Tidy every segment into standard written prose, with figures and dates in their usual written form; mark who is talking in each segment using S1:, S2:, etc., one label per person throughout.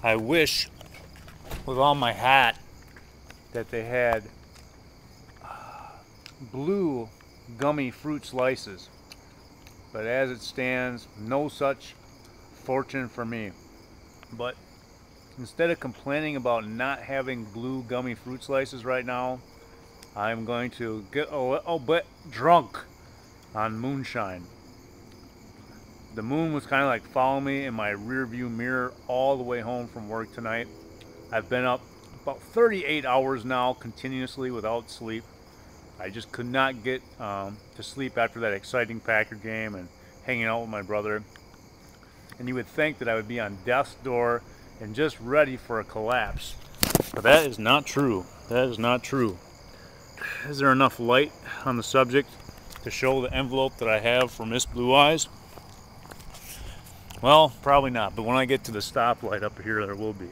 S1: I wish with all my hat that they had blue gummy fruit slices, but as it stands, no such fortune for me. But instead of complaining about not having blue gummy fruit slices right now, I'm going to get a little bit drunk on moonshine. The moon was kind of like following me in my rear view mirror all the way home from work tonight. I've been up about 38 hours now continuously without sleep. I just could not get to sleep after that exciting Packer game and hanging out with my brother. And you would think that I would be on death's door and just ready for a collapse. But that is not true. That is not true. Is there enough light on the subject to show the envelope that I have for Miss Blue Eyes? Well, probably not, but when I get to the stoplight up here, there will be.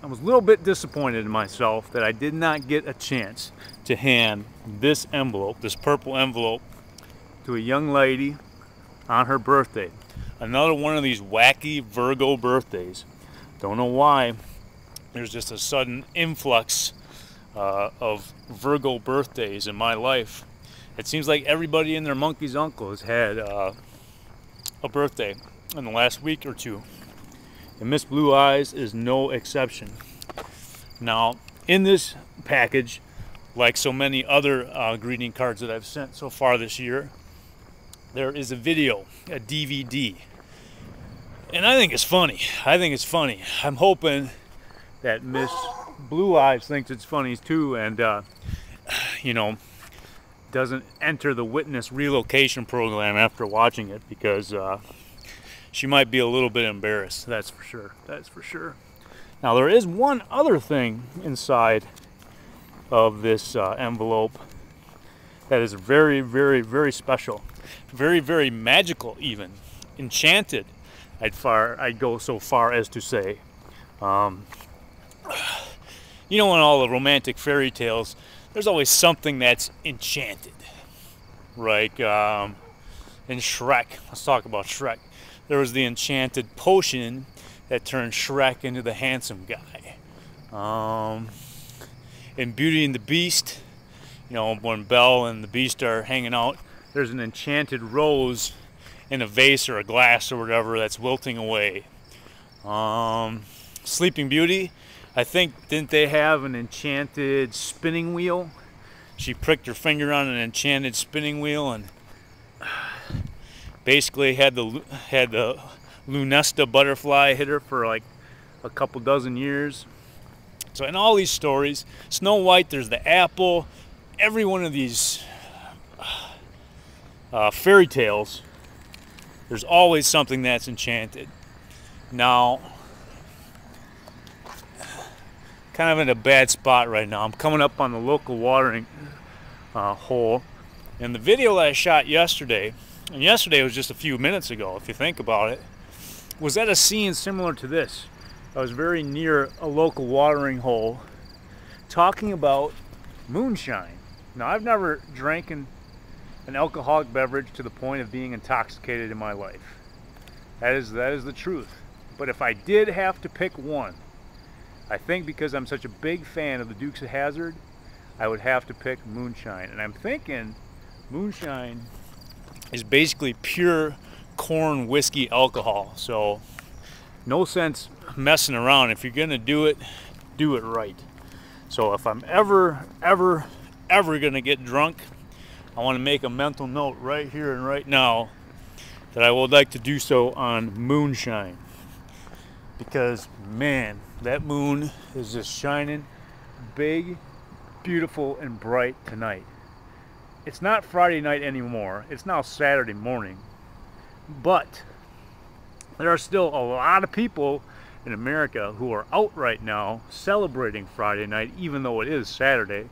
S1: I was a little bit disappointed in myself that I did not get a chance to hand this envelope, this purple envelope, to a young lady on her birthday. Another one of these wacky Virgo birthdays. Don't know why. There's just a sudden influx of Virgo birthdays in my life. It seems like everybody and their monkey's uncle has had a birthday in the last week or two, and Miss Blue Eyes is no exception. Now, in this package, like so many other greeting cards that I've sent so far this year, there is a video, a DVD, and I think it's funny. I'm hoping that Miss Blue Eyes thinks it's funny too, and doesn't enter the witness relocation program after watching it, because she might be a little bit embarrassed. That's for sure. Now, there is one other thing inside of this envelope that is very, very, very special, very, very magical, even enchanted. I'd go so far as to say, in all the romantic fairy tales, there's always something that's enchanted, right? In Shrek, let's talk about Shrek. There was the enchanted potion that turned Shrek into the handsome guy. In Beauty and the Beast, when Belle and the Beast are hanging out, there's an enchanted rose in a vase or a glass or whatever that's wilting away. Sleeping Beauty, I think, didn't they have an enchanted spinning wheel? She pricked her finger on an enchanted spinning wheel and basically had the Lunesta butterfly hit her for like a couple dozen years. So in all these stories, Snow White, there's the apple, every one of these fairy tales, there's always something that's enchanted. Now, kind of in a bad spot right now. I'm coming up on the local watering hole, and the video that I shot yesterday, and yesterday was just a few minutes ago if you think about it, was at a scene similar to this. I was very near a local watering hole talking about moonshine. Now, I've never drank an alcoholic beverage to the point of being intoxicated in my life. That is the truth. But if I did have to pick one, I think because I'm such a big fan of the Dukes of Hazzard, I would have to pick moonshine. And I'm thinking moonshine is basically pure corn whiskey alcohol. So no sense messing around. If you're gonna do it right. So if I'm ever gonna get drunk, I want to make a mental note right here and right now that I would like to do so on moonshine. Because, man, that moon is just shining big, beautiful, and bright tonight. It's not Friday night anymore. It's now Saturday morning. But there are still a lot of people in America who are out right now celebrating Friday night, even though it is Saturday.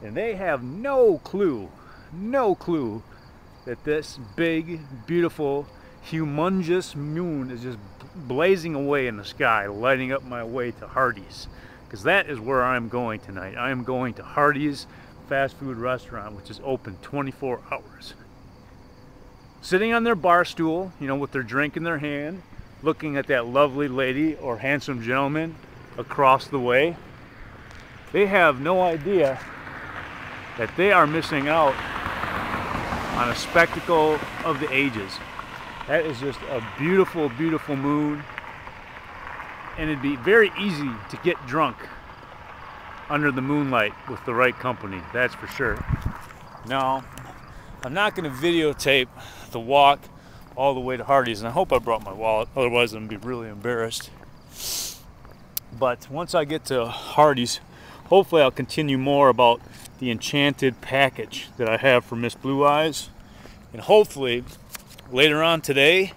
S1: And they have no clue that this big, beautiful, humongous moon is just blazing away in the sky, lighting up my way to Hardee's, because that is where I'm going tonight. I am going to Hardee's fast food restaurant, which is open 24 hours. Sitting on their bar stool, with their drink in their hand, looking at that lovely lady or handsome gentleman across the way, they have no idea that they are missing out on a spectacle of the ages. That is just a beautiful, beautiful moon, and it'd be very easy to get drunk under the moonlight with the right company, that's for sure. Now, I'm not going to videotape the walk all the way to Hardee's, and I hope I brought my wallet, otherwise I'm going to be really embarrassed. But once I get to Hardee's, hopefully I'll continue more about the enchanted package that I have for Miss Blue Eyes, and hopefully later on today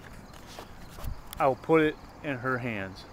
S1: I will put it in her hands.